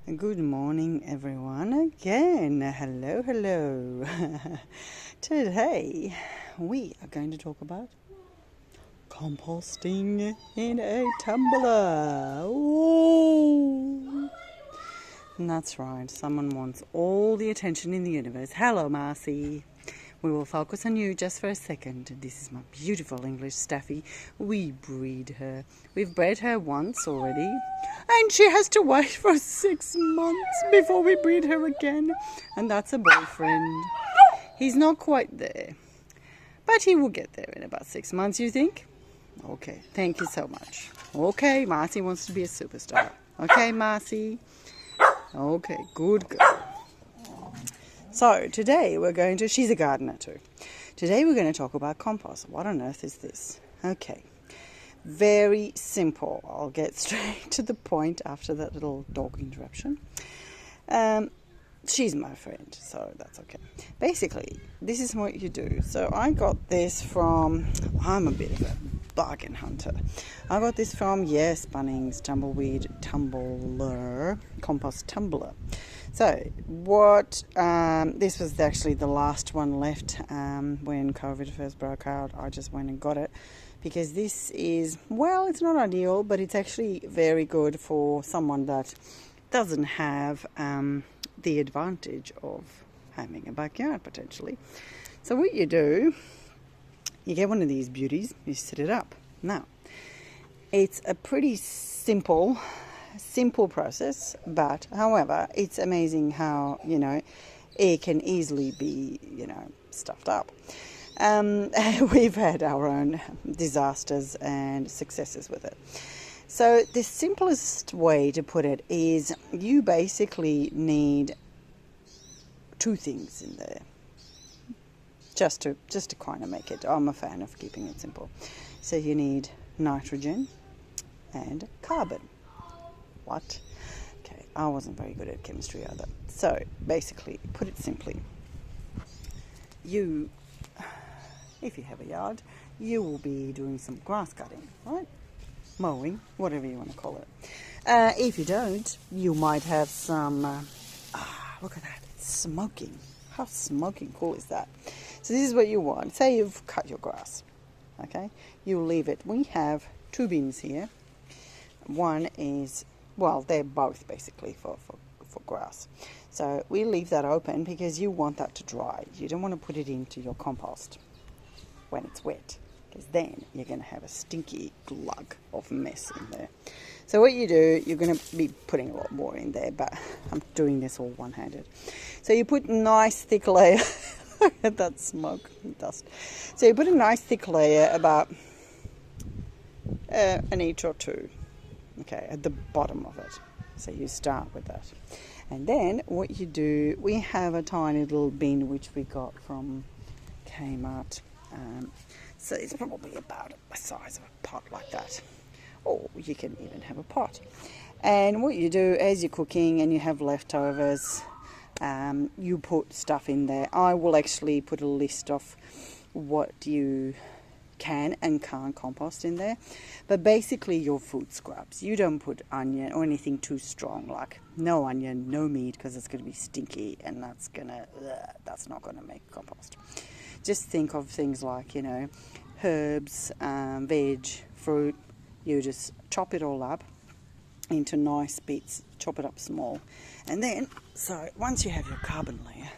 Good morning, everyone. Again, hello. Today, we are going to talk about composting in a tumbler. Ooh. And that's right, someone wants all the attention in the universe. Hello, Marcy. We will focus on you just for a second. This is my beautiful English staffie. We breed her. We've bred her once already, and she has to wait for 6 months before we breed her again. And that's a boyfriend. He's not quite there, but he will get there in about 6 months, you think? Okay, thank you so much. Okay, Marcy wants to be a superstar. Okay, Marcy? Okay, good girl. So today she's a gardener too. Today we're going to talk about compost. What on earth is this? Okay, very simple. I'll get straight to the point after that little dog interruption. She's my friend, so that's okay. Basically, this is what you do. So I got this from, I'm a bit of a bargain hunter. I got this from, yes, Bunnings Tumbleweed Tumbler, Compost Tumbler. So this was actually the last one left when COVID first broke out. I just went and got it because this is, well, it's not ideal, but it's actually very good for someone that doesn't have the advantage of having a backyard potentially. So what you do, you get one of these beauties, you set it up. Now, it's a pretty simple process, but however, it's amazing how, it can easily be, stuffed up. We've had our own disasters and successes with it. So the simplest way to put it is you basically need 2 things in there. Just to kind of make it, I'm a fan of keeping it simple. So you need nitrogen and carbon. What? Okay, I wasn't very good at chemistry either. So basically, put it simply, if you have a yard, you will be doing some grass cutting, right? Mowing, whatever you want to call it. If you don't, you might have some, look at that, it's smoking. How smoking cool is that? So this is what you want. Say you've cut your grass, okay? You leave it. We have 2 bins here. One is, well, they're both basically for grass. So we leave that open because you want that to dry. You don't want to put it into your compost when it's wet, because then you're going to have a stinky glug of mess in there. So what you do, you're going to be putting a lot more in there, but I'm doing this all one-handed. So you put a nice thick layer. Look at that smoke and dust. So you put a nice thick layer, about an inch or 2, okay, at the bottom of it. So you start with that. And then what you do, we have a tiny little bin which we got from Kmart. So it's probably about the size of a pot like that. Or you can even have a pot. And what you do as you're cooking and you have leftovers, you put stuff in there. I will actually put a list of what you can and can't compost in there. But basically your food scraps. You don't put onion or anything too strong, like no onion, no meat, because it's going to be stinky and that's not going to make compost. Just think of things like, herbs, veg, fruit. You just chop it all up into nice bits, chop it up small. And then, so once you have your carbon layer,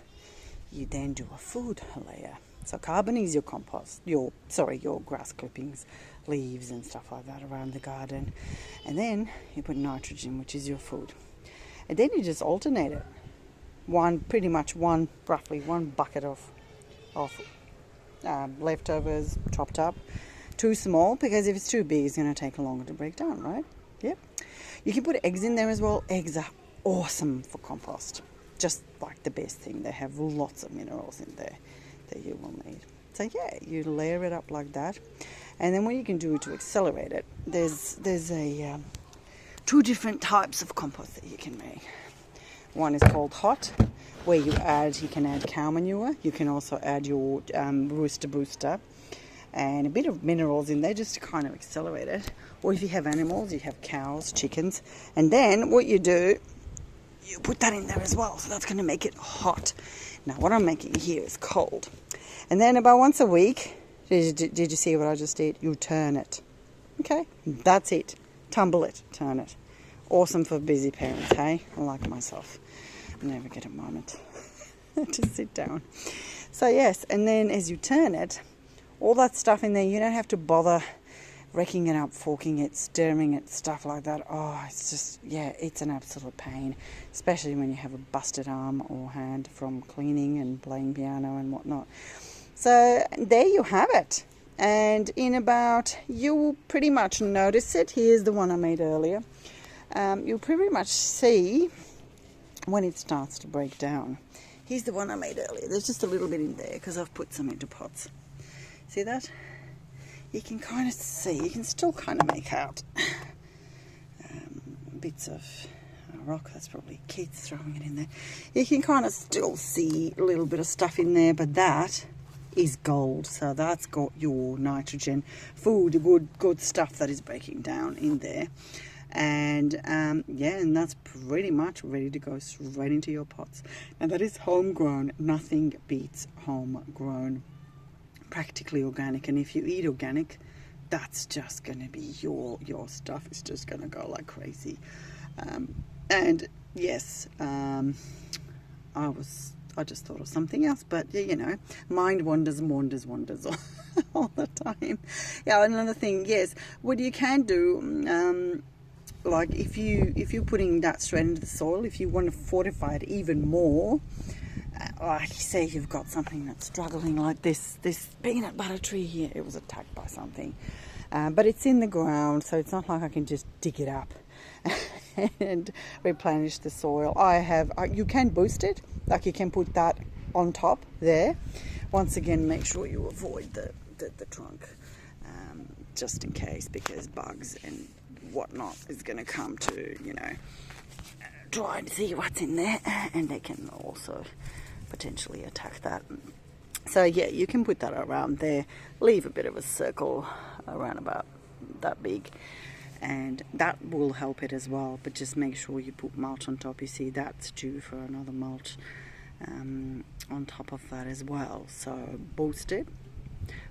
you then do a food layer. So carbon is your compost, your grass clippings, leaves and stuff like that around the garden. And then you put nitrogen, which is your food. And then you just alternate it. Roughly one bucket of leftovers chopped up. Too small, because if it's too big, it's going to take longer to break down, right? Yep. You can put eggs in there as well. Eggs are awesome for compost. Just like the best thing. They have lots of minerals in there that you will need. So yeah, you layer it up like that. And then what you can do to accelerate it, there's 2 different types of compost that you can make. One is called hot, where you can add cow manure. You can also add your rooster booster and a bit of minerals in there just to kind of accelerate it. Or if you have animals, you have cows, chickens. And then what you do, you put that in there as well. So that's going to make it hot. Now what I'm making here is cold. And then about once a week, did you see what I just did? You turn it. Okay, that's it. Tumble it, turn it. Awesome for busy parents, hey? Like myself. I never get a moment to sit down. So yes, and then as you turn it, all that stuff in there, you don't have to bother wrecking it up, forking it, stirring it, stuff like that. Oh, it's just, yeah, it's an absolute pain, especially when you have a busted arm or hand from cleaning and playing piano and whatnot. So there you have it. And in about, you will pretty much notice it. Here's the one I made earlier. You'll pretty much see when it starts to break down. Here's the one I made earlier. There's just a little bit in there because I've put some into pots. See that? You can kind of see, you can still kind of make out bits of rock. That's probably kids throwing it in there. You can kind of still see a little bit of stuff in there, but that is gold. So that's got your nitrogen, food, good stuff that is breaking down in there. And yeah, and that's pretty much ready to go straight into your pots. And that is homegrown. Nothing beats homegrown, practically organic. And if you eat organic, that's just going to be your stuff. It's just going to go like crazy. And yes, I just thought of something else, but you know, mind wanders all the time. Yeah, another thing, yes, what you can do, like if you're putting that straight into the soil, if you want to fortify it even more, like say you've got something that's struggling, like this peanut butter tree here, it was attacked by something, but it's in the ground, so it's not like I can just dig it up and replenish the soil. You can boost it, like you can put that on top there. Once again, make sure you avoid the trunk, just in case, because bugs and whatnot is going to come to, you know, try and see what's in there, and they can also potentially attack that. So yeah, you can put that around there, leave a bit of a circle around about that big, and that will help it as well. But just make sure you put mulch on top. You see that's due for another mulch on top of that as well. So boost it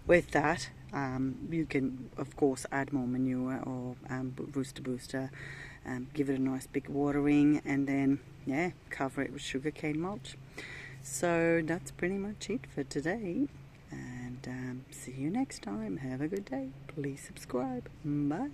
with that. You can of course add more manure or booster, give it a nice big watering, and then yeah, cover it with sugarcane mulch. So that's pretty much it for today, and see you next time. Have a good day. Please subscribe. Bye.